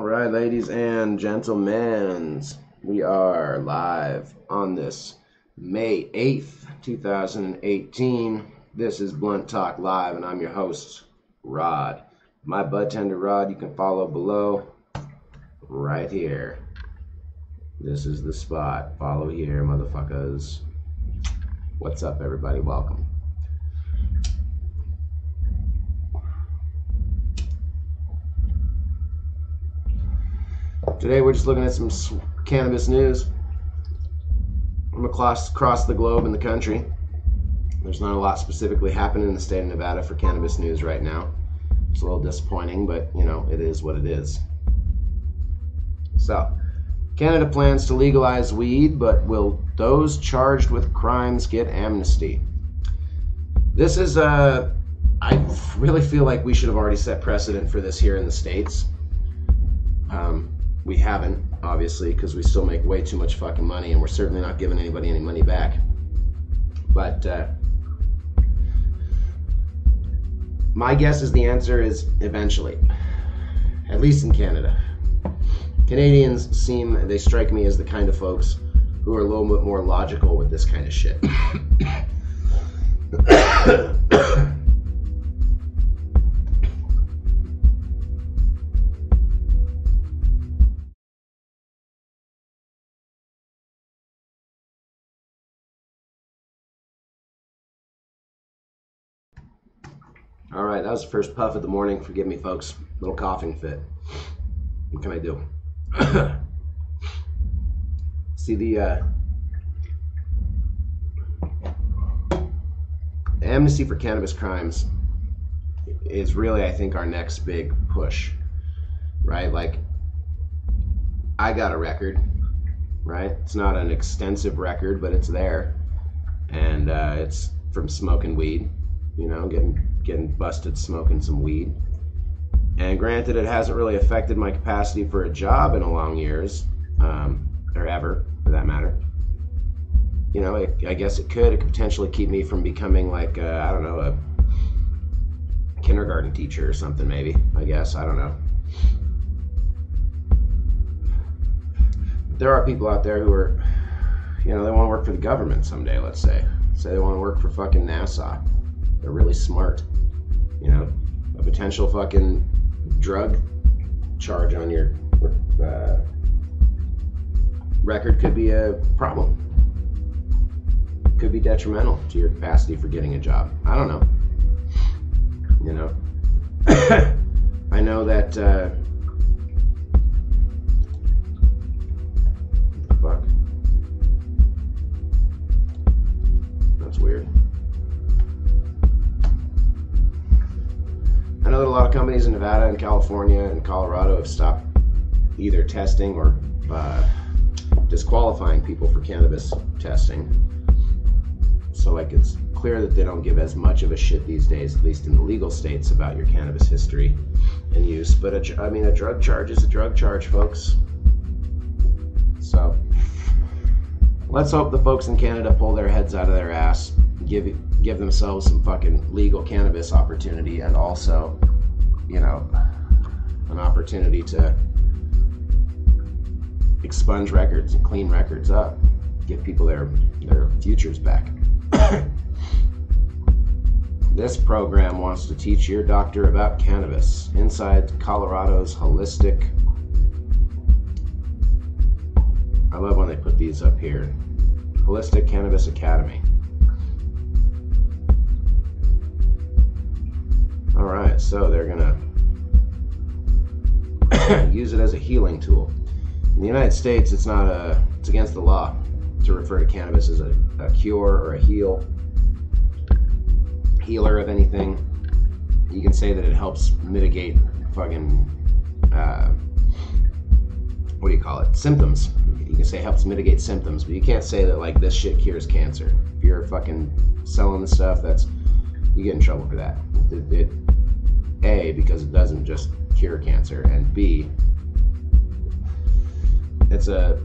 All right, ladies and gentlemen, we are live on this May 8th, 2018. This is Blunt Talk Live, and I'm your host, Rod. My bud tender Rod, you can follow below right here. This is the spot. Follow here, motherfuckers. What's up, everybody? Welcome. Today we're just looking at some cannabis news from across the globe in the country. There's not a lot specifically happening in the state of Nevada for cannabis news right now. It's a little disappointing, but you know, it is what it is. So, Canada plans to legalize weed, but will those charged with crimes get amnesty? This is I really feel like we should have already set precedent for this here in the States. We haven't, obviously, because we still make way too much fucking money, and we're certainly not giving anybody any money back. But my guess is the answer is eventually, at least in Canada. Canadians they strike me as the kind of folks who are a little bit more logical with this kind of shit. All right, that was the first puff of the morning. Forgive me, folks. Little coughing fit. What can I do? See, the amnesty for cannabis crimes is really, I think, our next big push, right? Like, I got a record, right? It's not an extensive record, but it's there, and it's from smoking weed, you know, getting busted smoking some weed. And granted, it hasn't really affected my capacity for a job in a long years, or ever, for that matter. You know, I guess it could potentially keep me from becoming like, I don't know, a kindergarten teacher or something, maybe. I guess, I don't know. There are people out there who are, you know, they want to work for the government someday, let's say. Say they want to work for fucking NASA. They're really smart. You know, a potential fucking drug charge on your record could be a problem. Could be detrimental to your capacity for getting a job. I don't know. You know, I know that. What the fuck? That's weird. I know that a lot of companies in Nevada and California and Colorado have stopped either testing or disqualifying people for cannabis testing. So like it's clear that they don't give as much of a shit these days, at least in the legal states, about your cannabis history and use. But a drug charge is a drug charge, folks. So let's hope the folks in Canada pull their heads out of their ass, give themselves some fucking legal cannabis opportunity, and also, you know, an opportunity to expunge records and clean records up, give people their futures back. This program wants to teach your doctor about cannabis inside Colorado's holistic. I love when they put these up here. Holistic Cannabis Academy. All right, so they're gonna use it as a healing tool. In the United States, it's against the law to refer to cannabis as a cure or a healer of anything. You can say that it helps mitigate fucking what do you call it? Symptoms. You can say it helps mitigate symptoms, but you can't say that like this shit cures cancer. If you're fucking selling the stuff, you get in trouble for that. A, because it doesn't just cure cancer, and B, it's a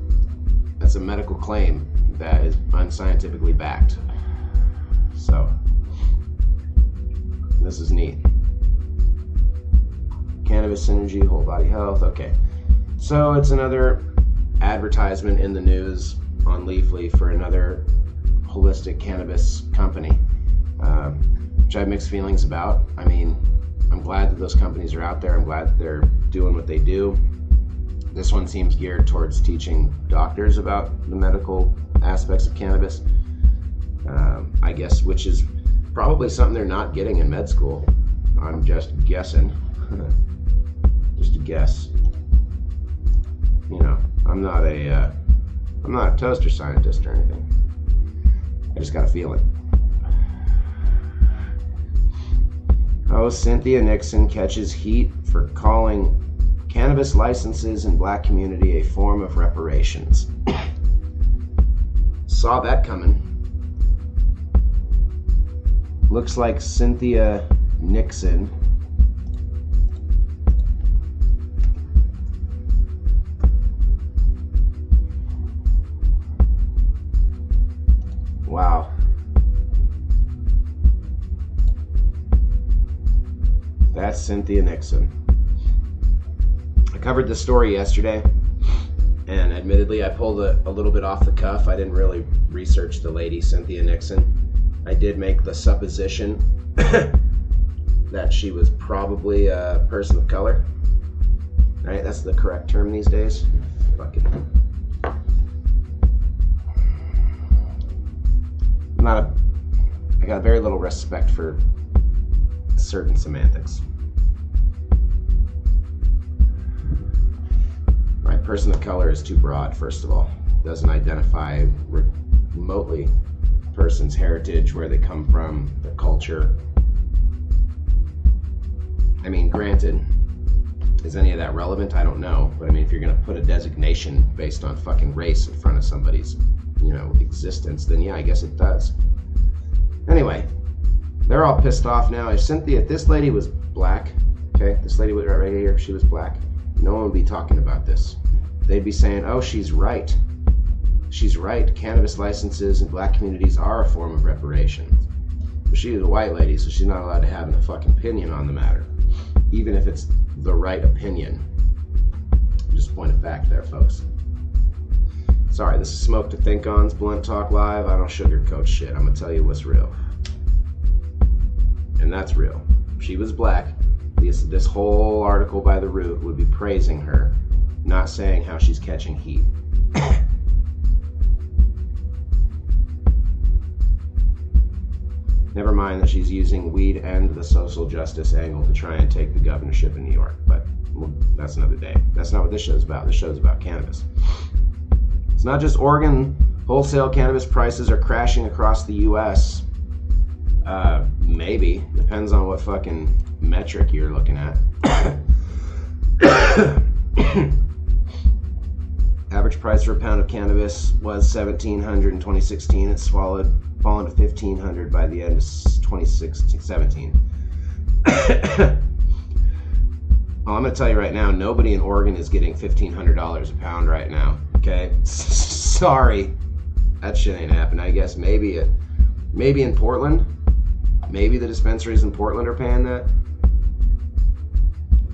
medical claim that is unscientifically backed. So this is neat. Cannabis synergy, whole body health. Okay. So it's another advertisement in the news on Leafly for another holistic cannabis company, which I have mixed feelings about. I mean, I'm glad that those companies are out there. I'm glad that they're doing what they do. This one seems geared towards teaching doctors about the medical aspects of cannabis, I guess, which is probably something they're not getting in med school. I'm just guessing. Just a guess. You know, I'm not a toaster scientist or anything. I just got a feeling. Oh, Cynthia Nixon catches heat for calling cannabis licenses in black community a form of reparations. Saw that coming. Looks like Cynthia Nixon wow. That's Cynthia Nixon. I covered this story yesterday, and admittedly I pulled a little bit off the cuff. I didn't really research the lady Cynthia Nixon. I did make the supposition that she was probably a person of color. Right? That's the correct term these days. Fucking. I got very little respect for certain semantics. Right, person of color is too broad, first of all. Doesn't identify remotely a person's heritage, where they come from, their culture. I mean, granted, is any of that relevant? I don't know. But I mean, if you're going to put a designation based on fucking race in front of somebody's, existence, then yeah, I guess it does. Anyway, they're all pissed off now. If this lady was black, okay, this lady right here, if she was black, no one would be talking about this. They'd be saying, oh, she's right. She's right. Cannabis licenses in black communities are a form of reparations. But she is a white lady, so she's not allowed to have a fucking opinion on the matter, even if it's the right opinion. Just a point of fact there, folks. Sorry, this is Smoke to Think On's Blunt Talk Live. I don't sugarcoat shit. I'm gonna tell you what's real. And that's real. If she was black, this whole article by The Root would be praising her, not saying how she's catching heat. Never mind that she's using weed and the social justice angle to try and take the governorship in New York, but that's another day. That's not what this show's about. This show's about cannabis. It's not just Oregon. Wholesale cannabis prices are crashing across the U.S. Maybe. Depends on what fucking metric you're looking at. Average price for a pound of cannabis was $1,700 in 2016. It's fallen to $1,500 by the end of 2017. Well, I'm going to tell you right now, nobody in Oregon is getting $1,500 a pound right now. Okay? Sorry. That shit ain't happening. I guess maybe in Portland. Maybe the dispensaries in Portland are paying that.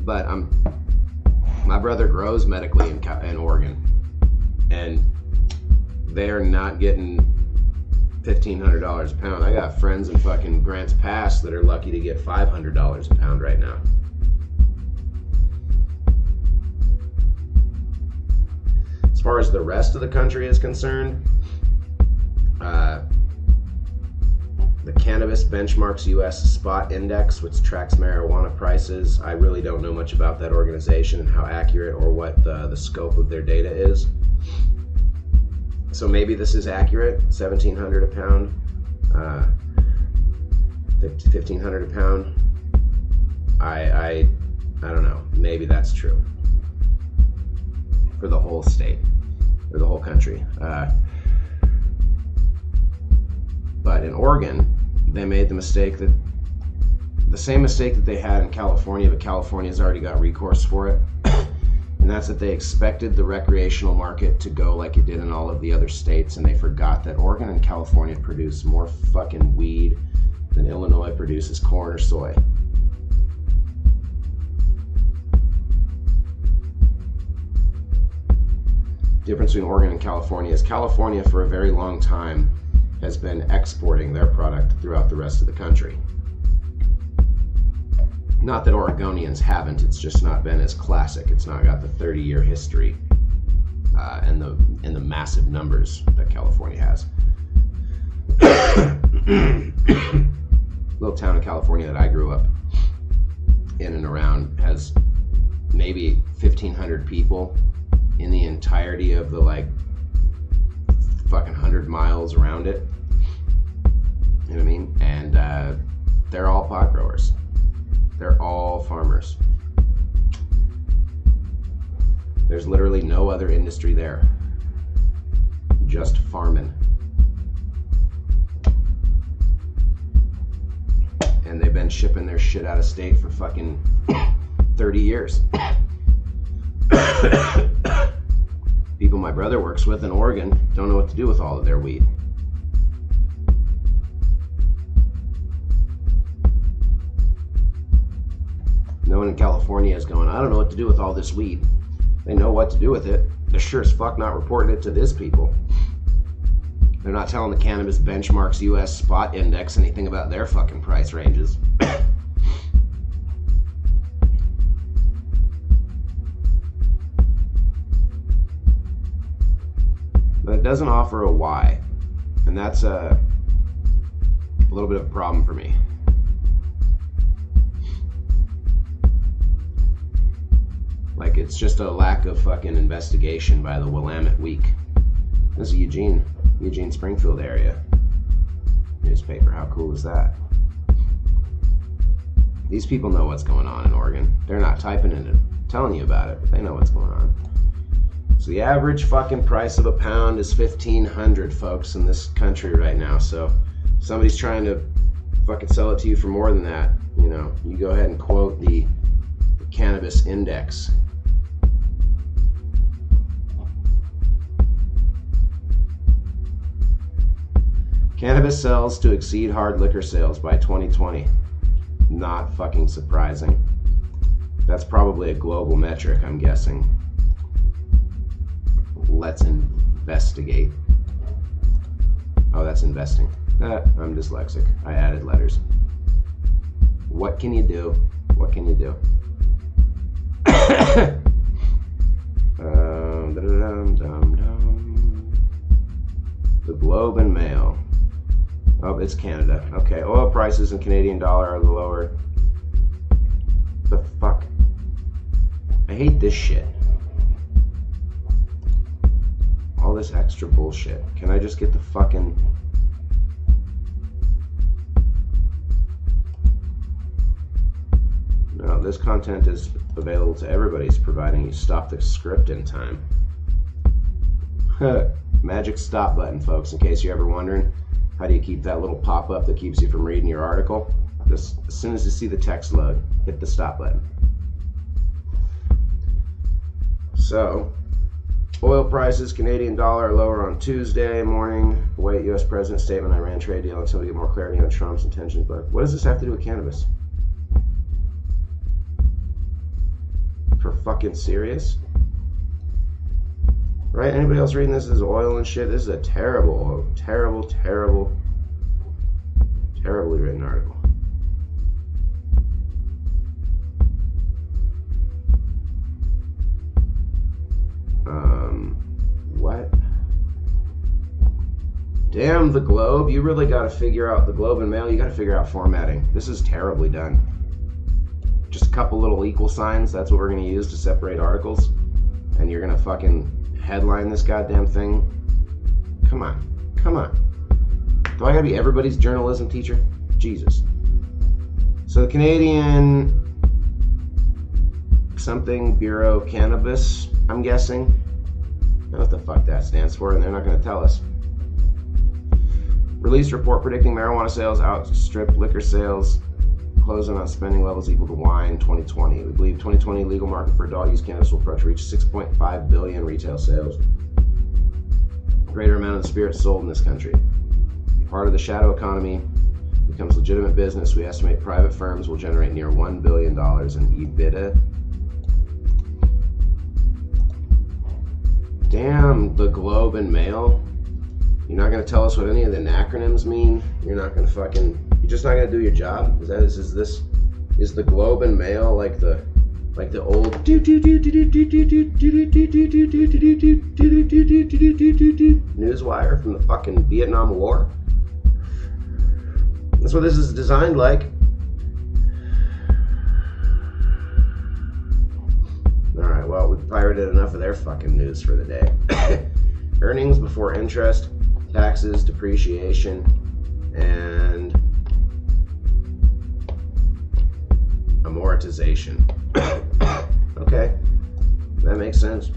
But my brother grows medically in Oregon, and they're not getting $1,500 a pound. I got friends in fucking Grants Pass that are lucky to get $500 a pound right now. As far as the rest of the country is concerned, the Cannabis Benchmarks US Spot Index, which tracks marijuana prices, I really don't know much about that organization and how accurate or what the scope of their data is. So maybe this is accurate, $1,700 a pound, $1,500 a pound. I don't know, maybe that's true for the whole state or the whole country. But in Oregon, they made the same mistake that they had in California, but California's already got recourse for it. And that's that they expected the recreational market to go like it did in all of the other states, and they forgot that Oregon and California produce more fucking weed than Illinois produces corn or soy. difference between Oregon and California is California for a very long time has been exporting their product throughout the rest of the country. Not that Oregonians haven't, it's just not been as classic. It's not got the 30-year history and the massive numbers that California has. Little town in California that I grew up in and around has maybe 1,500 people in the entirety of the like fucking 100 miles around it. You know what I mean? And they're all pot growers. They're all farmers. There's literally no other industry there. Just farming. And they've been shipping their shit out of state for fucking 30 years. People my brother works with in Oregon don't know what to do with all of their weed. No one in California is going, I don't know what to do with all this weed. They know what to do with it. They're sure as fuck not reporting it to this people. They're not telling the Cannabis Benchmarks US Spot Index anything about their fucking price ranges. But it doesn't offer a why. And that's a little bit of a problem for me. Like, it's just a lack of fucking investigation by the Willamette Week. This is Eugene Springfield area newspaper. How cool is that? These people know what's going on in Oregon. They're not typing in it, telling you about it, but they know what's going on. So the average fucking price of a pound is $1,500, folks, in this country right now. So if somebody's trying to fucking sell it to you for more than that, you know, you go ahead and quote the cannabis index. Cannabis sales to exceed hard liquor sales by 2020. Not fucking surprising. That's probably a global metric, I'm guessing. Let's investigate. Oh, that's investing. I'm dyslexic. I added letters. What can you do? What can you do? The Globe and Mail. Oh, it's Canada. Okay, oil prices in Canadian dollar are lower. The fuck? I hate this shit. All this extra bullshit. Can I just get the fucking... No, this content is available to everybody, providing you stop the script in time. Magic stop button, folks, in case you're ever wondering. How do you keep that little pop-up that keeps you from reading your article? Just as soon as you see the text load, hit the stop button. So, oil prices, Canadian dollar are lower on Tuesday morning. Await U.S. President's statement, Iran trade deal until we get more clarity on Trump's intentions. But what does this have to do with cannabis? For fucking serious? Right? Anybody else reading this as oil and shit? This is a terrible, terribly written article. What? Damn, the Globe. You really got to figure out the Globe and Mail. You got to figure out formatting. This is terribly done. Just a couple little equal signs. That's what we're going to use to separate articles. And you're going to fucking headline this goddamn thing. Come on. Come on. Do I got to be everybody's journalism teacher? Jesus. So the Canadian something Bureau of Cannabis, I'm guessing. I don't know what the fuck that stands for, and they're not going to tell us. Released report predicting marijuana sales outstrip liquor sales, closing on spending levels equal to wine 2020. We believe 2020 legal market for adult use cannabis will approach reach 6.5 billion retail sales. Greater amount of the spirits sold in this country. Part of the shadow economy becomes legitimate business. We estimate private firms will generate near $1 billion in EBITDA. Damn, the Globe and Mail. You're not gonna tell us what any of the acronyms mean? You're not gonna fucking... You're just not gonna do your job? Is the Globe and Mail like the old newswire from the fucking Vietnam War? That's what this is designed like. Alright, well, we've pirated enough of their fucking news for the day. Earnings before interest, taxes, depreciation, and amortization. Okay, that makes sense.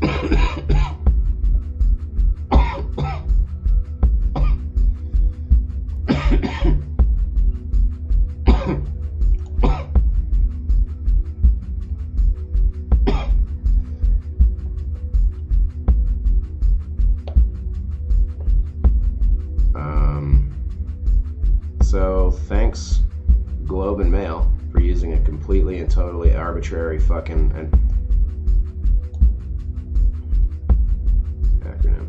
So thanks, Globe and Mail, for using a completely and totally arbitrary fucking acronym.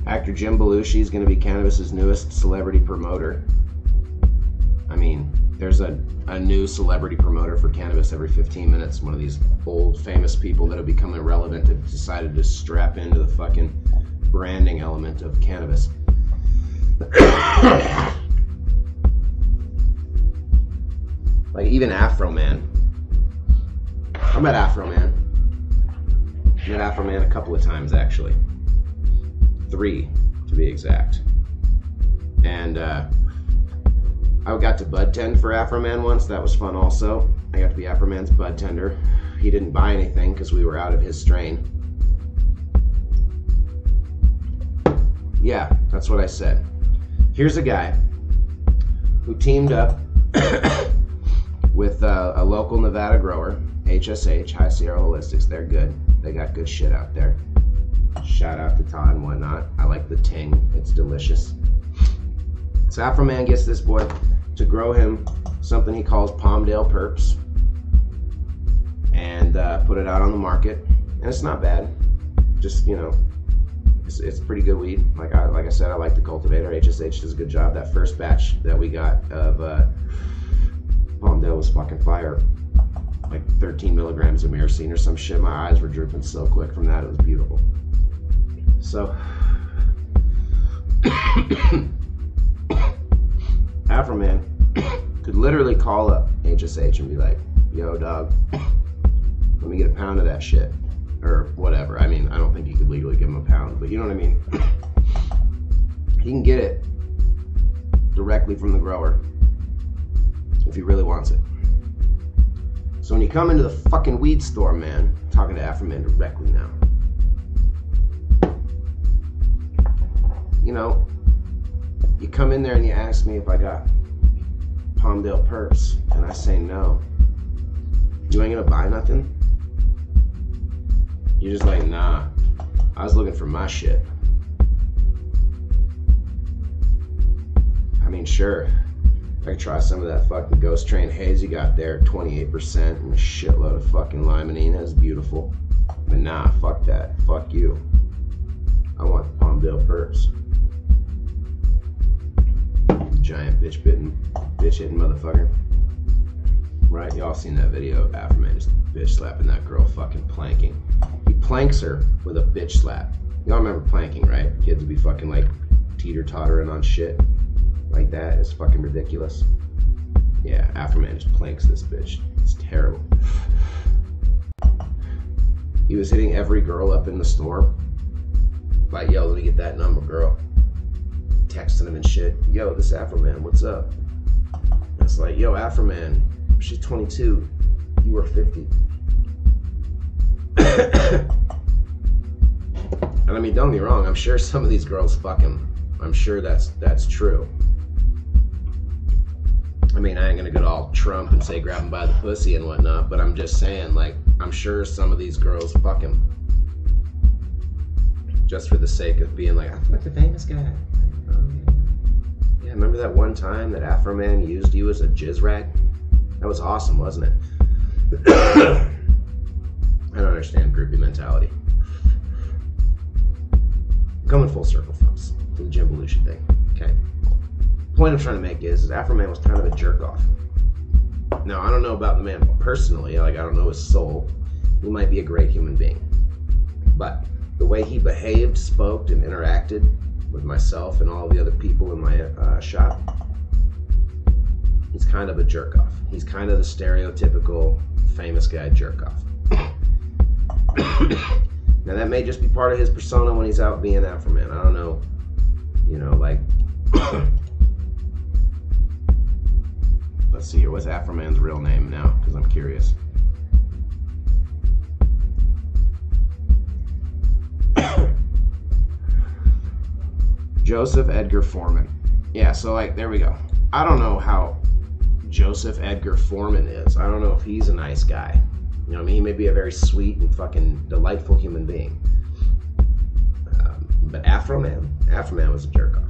Actor Jim Belushi is going to be cannabis's newest celebrity promoter. I mean, there's a new celebrity promoter for cannabis every 15 minutes. One of these old famous people that have become irrelevant have decided to strap into the fucking branding element of cannabis. Like even Afro Man. I met Afro Man. I met Afro Man a couple of times actually. 3 to be exact. And I got to bud tend for Afro Man once. That was fun also. I got to be Afro Man's bud tender. He didn't buy anything because we were out of his strain. Yeah, that's what I said. Here's a guy who teamed up with a local Nevada grower, HSH, High Sierra Holistics. They're good. They got good shit out there. Shout out to Todd and whatnot. I like the ting. It's delicious. So Afro Man gets this boy to grow him something he calls Palmdale Purps and put it out on the market. And it's not bad. Just, you know, it's pretty good weed. Like I said, I like the cultivator. HSH does a good job. That first batch that we got of Palmdale was fucking fire. Like 13 milligrams of myrcene or some shit. My eyes were drooping so quick from that. It was beautiful. So Afro Man could literally call up HSH and be like, yo dog, let me get a pound of that shit. Or whatever. I mean, I don't think he could legally give him a pound, but you know what I mean? He can get it directly from the grower if he really wants it. So when you come into the fucking weed store, man, I'm talking to Afro Man directly now. You know, you come in there and you ask me if I got Palmdale Purps, and I say no. You ain't gonna buy nothing? You're just like, nah, I was looking for my shit. I mean, sure, I could try some of that fucking Ghost Train haze you got there, 28% and a shitload of fucking limonene. It's beautiful. But nah, fuck that. Fuck you. I want the Palmdale Purps. Giant bitch hitting motherfucker. Right? Y'all seen that video of Afro Man just bitch slapping that girl fucking planking. He planks her with a bitch slap. Y'all remember planking, right? Kids would be fucking like teeter-tottering on shit like that. It's fucking ridiculous. Yeah, Afro Man just planks this bitch. It's terrible. He was hitting every girl up in the store. Like, yo, let me get that number, girl. Texting him and shit. Yo, this Afro Man, what's up? It's like, yo, Afro Man, she's 22. You were 50. And I mean, don't get me wrong. I'm sure some of these girls fuck him. I'm sure that's true. I mean, I ain't gonna go all Trump and say grab him by the pussy and whatnot, but I'm just saying, like, I'm sure some of these girls fuck him. Just for the sake of being like, I fucked a famous guy. Yeah, remember that one time that Afro Man used you as a jizz rag? That was awesome, wasn't it? I don't understand groupie mentality. Coming full circle, folks, to the Jim Belushi thing. Okay. The point I'm trying to make is Afro Man was kind of a jerk off. Now, I don't know about the man personally. Like, I don't know his soul. He might be a great human being. But the way he behaved, spoke, and interacted with myself and all the other people in my shop, he's kind of a jerk off. He's kind of the stereotypical famous guy jerk off. Now, that may just be part of his persona when he's out being Afro Man. I don't know. You know, like... Let's see here. What's Afro Man's real name now? Because I'm curious. Joseph Edgar Foreman. Yeah, so like, there we go. I don't know how Joseph Edgar Foreman is. I don't know if he's a nice guy. You know what I mean? He may be a very sweet and fucking delightful human being. But Afro Man was a jerk off.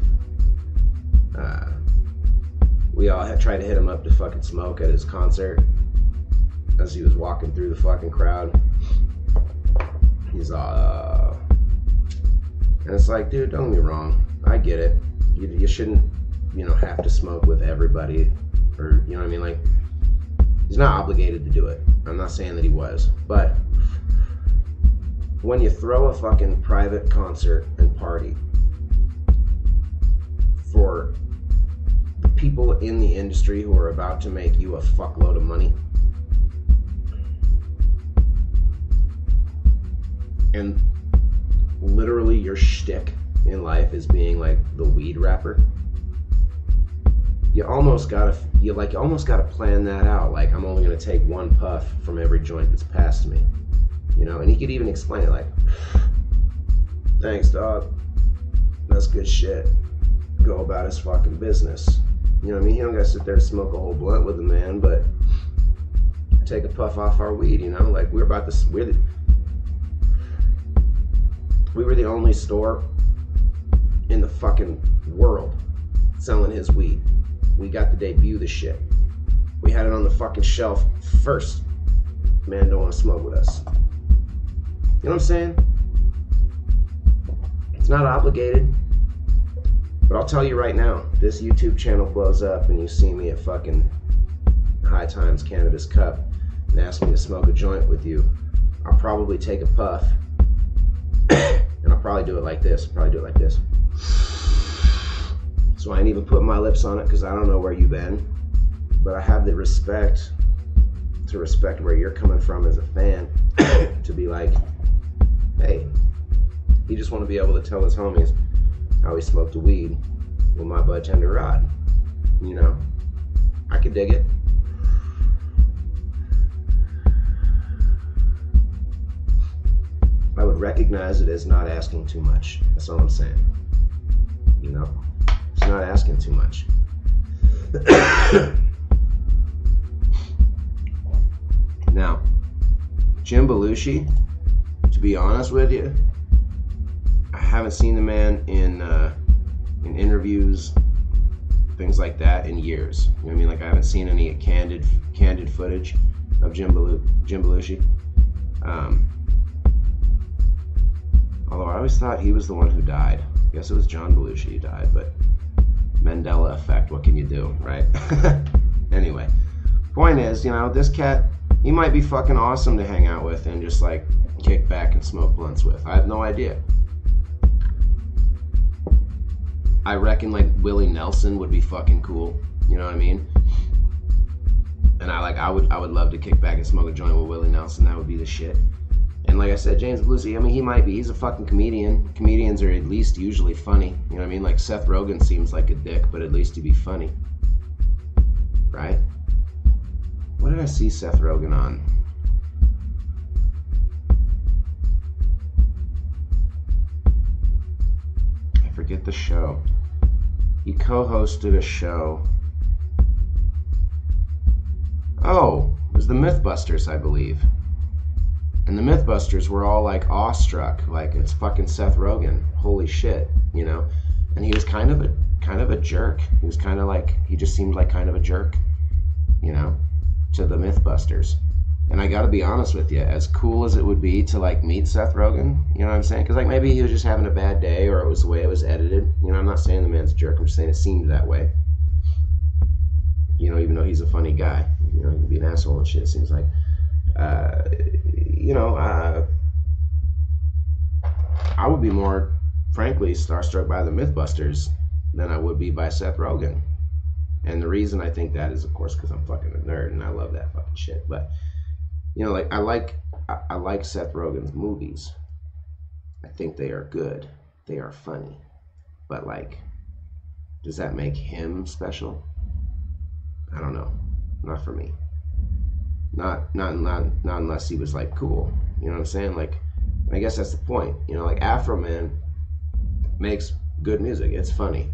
We all had tried to hit him up to fucking smoke at his concert as he was walking through the fucking crowd. He's and it's like, dude, don't get me wrong. I get it. You shouldn't, have to smoke with everybody, or you know what I mean. Like, he's not obligated to do it. I'm not saying that he was, but when you throw a fucking private concert and party for the people in the industry who are about to make you a fuckload of money, and literally your shtick in life is being like the weed rapper, you almost gotta plan that out. Like, I'm only gonna take one puff from every joint that's passed me, and he could even explain it like, thanks dog, that's good shit, go about his fucking business. You know what I mean? He don't gotta sit there and smoke a whole blunt with a man, but take a puff off our weed, like we were the only store in the fucking world selling his weed. We got to debut the shit. We had it on the fucking shelf first. Man don't want to smoke with us. You know what I'm saying? It's not obligated. But I'll tell you right now, this YouTube channel blows up and you see me at fucking High Times Cannabis Cup and ask me to smoke a joint with you, I'll probably take a puff and I'll probably do it like this. So I ain't even putting my lips on it because I don't know where you've been, but I have the respect to respect where you're coming from as a fan to be like, hey, he just want to be able to tell his homies how he smoked a weed with my bud tender rod. I could dig it. I would recognize it as not asking too much. That's all I'm saying. It's not asking too much. Now, Jim Belushi, to be honest with you, I haven't seen the man in interviews, things like that, in years. You know what I mean? Like, I haven't seen any candid footage of Jim Belushi. Although I always thought he was the one who died. I guess it was John Belushi who died, but Mandela effect, what can you do, right? Anyway, point is, this cat, he might be fucking awesome to hang out with and just like kick back and smoke blunts with. I have no idea. I reckon like Willie Nelson would be fucking cool. You know what I mean? And I would love to kick back and smoke a joint with Willie Nelson. That would be the shit. And like I said, James Belushi, he's a fucking comedian. Comedians are at least usually funny. You know what I mean? Like Seth Rogen seems like a dick, but at least he'd be funny. Right? What did I see Seth Rogen on? I forget the show. He co-hosted a show. Oh, it was the Mythbusters, I believe. And the Mythbusters were all like awestruck, like it's fucking Seth Rogen, holy shit, And he was kind of kind of a jerk. He was kind of like, he just seemed like kind of a jerk, you know, to the Mythbusters. And I gotta be honest with you, as cool as it would be to like meet Seth Rogen, you know what I'm saying? Because like maybe he was just having a bad day, or it was the way it was edited. You know, I'm not saying the man's a jerk. I'm just saying it seemed that way. You know, even though he's a funny guy, you know, he can be an asshole and shit. It seems like, you know, I would be more, frankly, starstruck by the Mythbusters than I would be by Seth Rogen. And the reason I think that is, of course, because I'm fucking a nerd and I love that fucking shit. But you know, like I like Seth Rogen's movies. I think they are good. They are funny. But like, does that make him special? I don't know. Not for me. Not unless he was like cool. You know what I'm saying? Like, I guess that's the point. You know, like Afro Man makes good music. It's funny.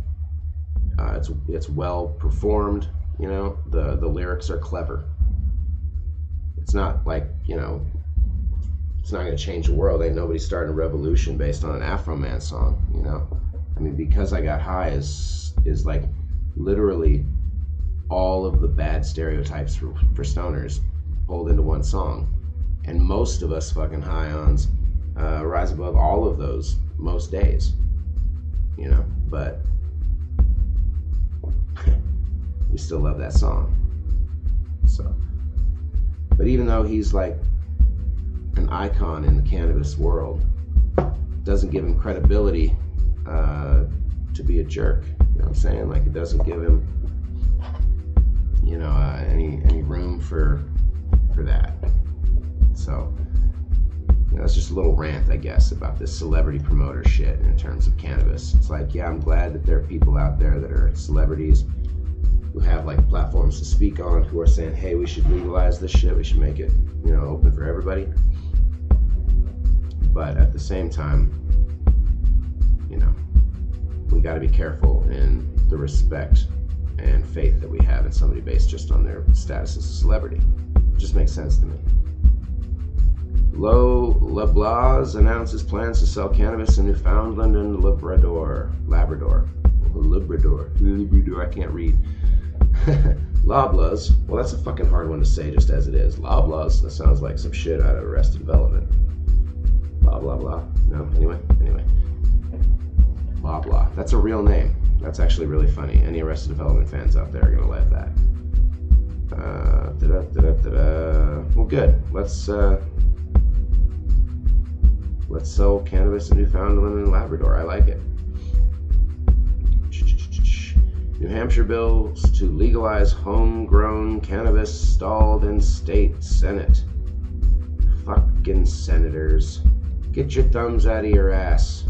It's well performed. You know, the lyrics are clever. It's not like, you know, it's not going to change the world. Ain't nobody starting a revolution based on an Afro Man song, you know? I mean, Because I Got High is like literally all of the bad stereotypes for stoners pulled into one song. And most of us fucking high-ons rise above all of those most days, you know? But we still love that song. So, but even though he's like an icon in the cannabis world, doesn't give him credibility to be a jerk. You know what I'm saying? Like, it doesn't give him, you know, any room for that. So, you know, it's just a little rant, I guess, about this celebrity promoter shit in terms of cannabis. It's like, yeah, I'm glad that there are people out there that are celebrities who have like platforms to speak on, who are saying, hey, we should legalize this shit, we should make it, you know, open for everybody. But at the same time, you know, we got to be careful in the respect and faith that we have in somebody based just on their status as a celebrity. It just makes sense to me. LeBlas announces plans to sell cannabis in Newfoundland and Labrador. I can't read. Loblaws. Well, that's a fucking hard one to say just as it is. Loblaws. That sounds like some shit out of Arrested Development. Blah, blah, blah. No, anyway. Blah, blah. That's a real name. That's actually really funny. Any Arrested Development fans out there are going to like that. Well, good. Let's sell cannabis in Newfoundland and Labrador. I like it. New Hampshire bills to legalize homegrown cannabis stalled in state Senate. Fucking senators. Get your thumbs out of your ass.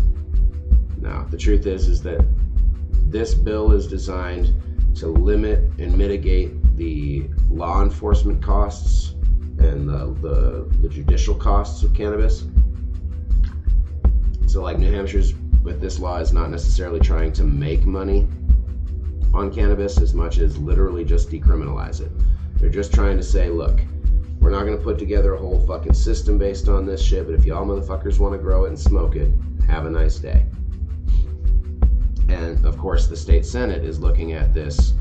No, the truth is that this bill is designed to limit and mitigate the law enforcement costs and the judicial costs of cannabis. So like New Hampshire's with this law is not necessarily trying to make money on cannabis as much as literally just decriminalize it. They're just trying to say, look, we're not going to put together a whole fucking system based on this shit, but if y'all motherfuckers want to grow it and smoke it, have a nice day. And of course the state Senate is looking at this.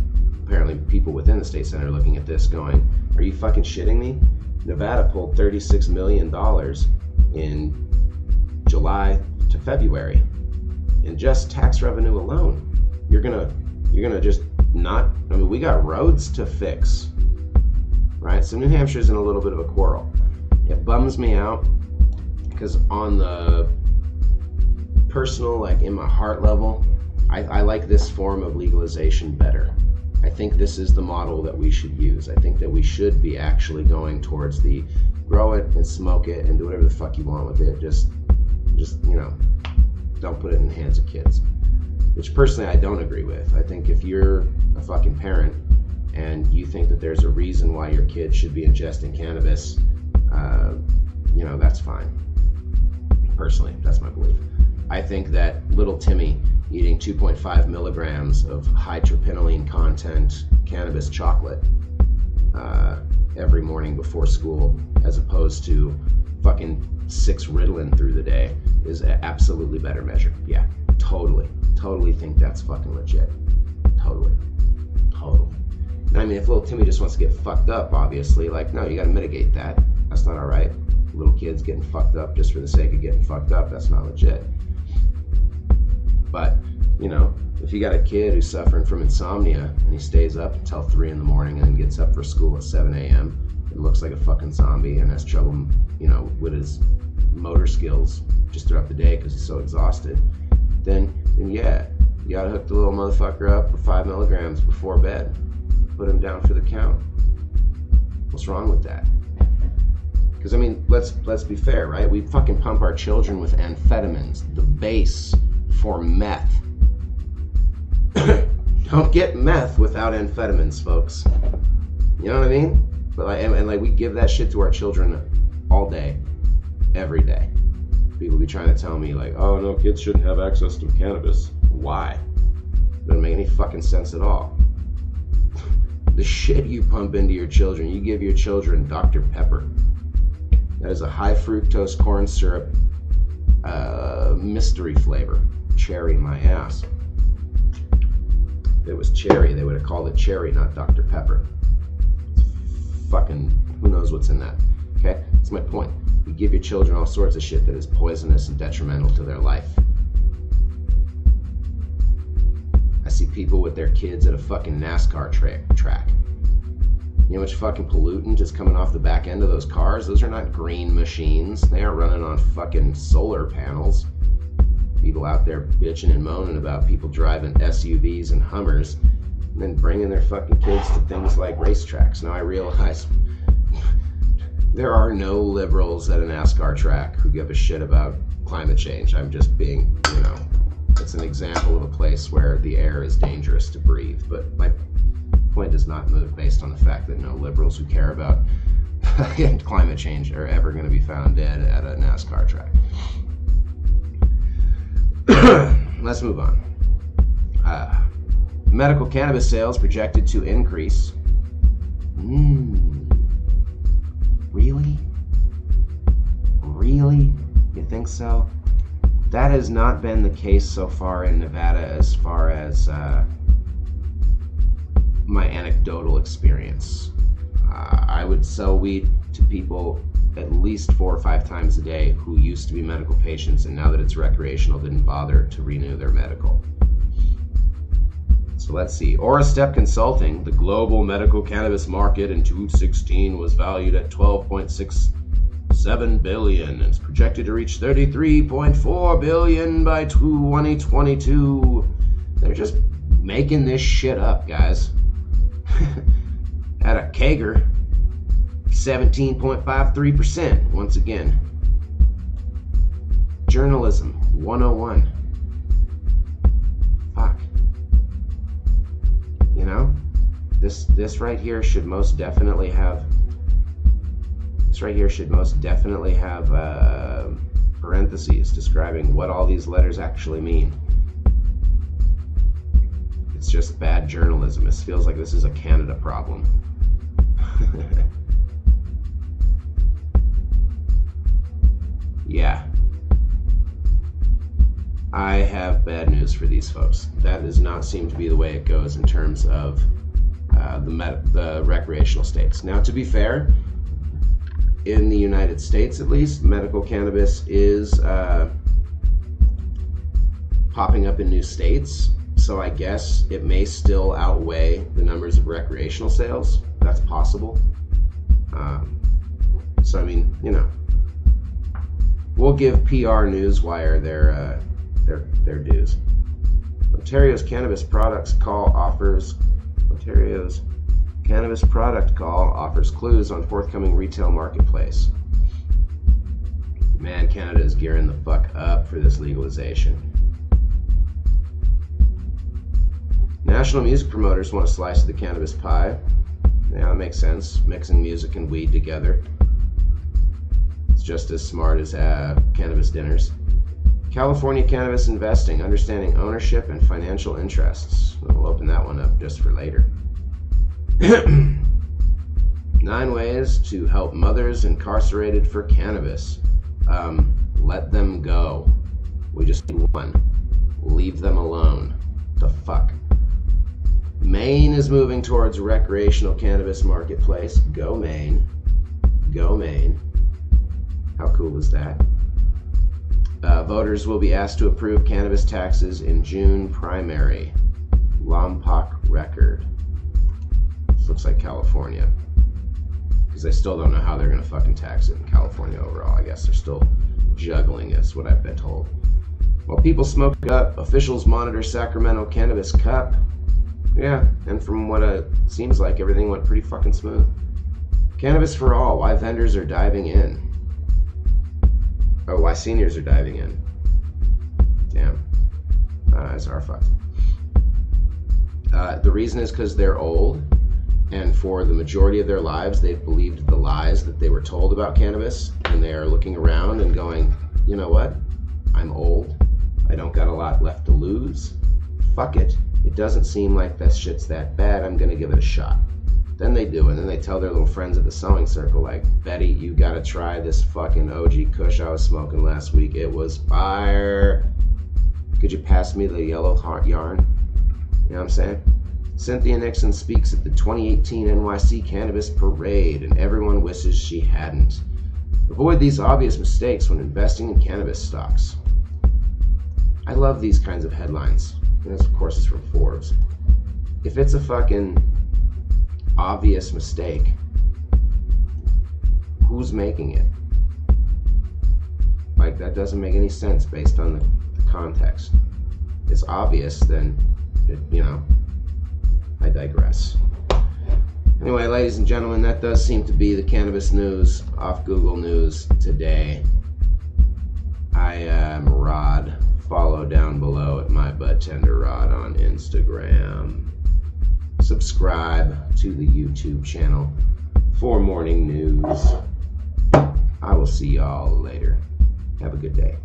Apparently people within the state Senate are looking at this going, are you fucking shitting me? Nevada pulled $36 million in July to February in just tax revenue alone. You're gonna just not, I mean, we got roads to fix, right? So New Hampshire's in a little bit of a quarrel. It bums me out because on the personal, like in my heart level, I like this form of legalization better. I think this is the model that we should use. I think that we should be actually going towards the grow it and smoke it and do whatever the fuck you want with it. Just you know, don't put it in the hands of kids. Which personally I don't agree with. I think if you're a fucking parent and you think that there's a reason why your kid should be ingesting cannabis, you know, that's fine. Personally, that's my belief. I think that little Timmy eating 2.5 milligrams of high terpenoline content cannabis chocolate every morning before school, as opposed to fucking 6 Ritalin through the day, is an absolutely better measure. Yeah, totally. Totally think that's fucking legit. Totally. I mean, if little Timmy just wants to get fucked up, obviously, like, no, you gotta mitigate that. That's not alright. Little kids getting fucked up just for the sake of getting fucked up, that's not legit. But, you know, if you got a kid who's suffering from insomnia and he stays up until 3 in the morning and then gets up for school at 7 a.m. and looks like a fucking zombie and has trouble, you know, with his motor skills just throughout the day because he's so exhausted, then yeah, you gotta hook the little motherfucker up for 5 milligrams before bed. Put him down for the count. What's wrong with that? Because I mean, let's be fair, right? We fucking pump our children with amphetamines, the base for meth. Don't get meth without amphetamines, folks. You know what I mean? But like, and like, we give that shit to our children all day, every day. People be trying to tell me like, oh no, kids shouldn't have access to cannabis. Why? Doesn't make any fucking sense at all. The shit you pump into your children, you give your children Dr. Pepper. That is a high fructose corn syrup mystery flavor. Cherry my ass. If it was cherry, they would have called it cherry, not Dr. Pepper. It's fucking, who knows what's in that. Okay? That's my point. You give your children all sorts of shit that is poisonous and detrimental to their life. I see people with their kids at a fucking NASCAR track. You know how much fucking pollutant is coming off the back end of those cars? Those are not green machines. They aren't running on fucking solar panels. People out there bitching and moaning about people driving SUVs and Hummers and then bringing their fucking kids to things like racetracks. Now I realize there are no liberals at a NASCAR track who give a shit about climate change. I'm just being, you know, it's an example of a place where the air is dangerous to breathe. But my point does not move based on the fact that no liberals who care about climate change are ever going to be found dead at a NASCAR track. Let's move on. Medical cannabis sales projected to increase. Really? Really? You think so? That has not been the case so far in Nevada as far as my anecdotal experience. I would sell weed to people at least 4 or 5 times a day who used to be medical patients and now that it's recreational didn't bother to renew their medical. So let's see. Aura Step Consulting, the global medical cannabis market in 2016 was valued at $12.67 billion and it's projected to reach $33.4 billion by 2022. They're just making this shit up, guys. At a CAGR 17.53%. Once again, journalism 101. Fuck. You know, this right here should most definitely have. This right here should most definitely have parentheses describing what all these letters actually mean. It's just bad journalism. It feels like this is a Canada problem. Yeah. I have bad news for these folks. That does not seem to be the way it goes in terms of the recreational states. Now, to be fair, in the United States at least, medical cannabis is popping up in new states. So I guess it may still outweigh the numbers of recreational sales. That's possible. So I mean, you know, we'll give PR Newswire their dues. Ontario's Cannabis Product Call offers clues on forthcoming retail marketplace. Man, Canada is gearing the fuck up for this legalization. National music promoters want a slice of the cannabis pie. Yeah, that makes sense. Mixing music and weed together. It's just as smart as cannabis dinners. California cannabis investing, understanding ownership and financial interests. We'll open that one up just for later. 9 ways to help mothers incarcerated for cannabis. Let them go. We just need one. Leave them alone. The fuck? Maine is moving towards recreational cannabis marketplace. Go Maine. Go Maine. How cool is that? Voters will be asked to approve cannabis taxes in June primary. Lompoc record. This looks like California. Because I still don't know how they're going to fucking tax it in California overall. I guess they're still juggling, is what I've been told. While people smoke up, officials monitor Sacramento Cannabis Cup. Yeah, and from what it seems like, everything went pretty fucking smooth. Cannabis for all. Why vendors are diving in. Oh, why seniors are diving in. Damn. Eyes are fucked. The reason is because they're old, and for the majority of their lives, they've believed the lies that they were told about cannabis, and they are looking around and going, you know what? I'm old. I don't got a lot left to lose. Fuck it. It doesn't seem like that shit's that bad. I'm gonna give it a shot. Then they do, and then they tell their little friends at the sewing circle, like, Betty, you gotta try this fucking OG Kush I was smoking last week. It was fire. Could you pass me the yellow heart yarn? You know what I'm saying? Cynthia Nixon speaks at the 2018 NYC Cannabis Parade, and everyone wishes she hadn't. Avoid these obvious mistakes when investing in cannabis stocks. I love these kinds of headlines. And this, of course, is from Forbes. If it's a fucking obvious mistake, who's making it? Like, that doesn't make any sense based on the context. It's obvious, then, you know, I digress. Anyway, ladies and gentlemen, that does seem to be the cannabis news off Google News today. I am Rod. Follow down below at my Bud Tender Rod on Instagram. Subscribe to the YouTube channel for morning news. I will see y'all later. Have a good day.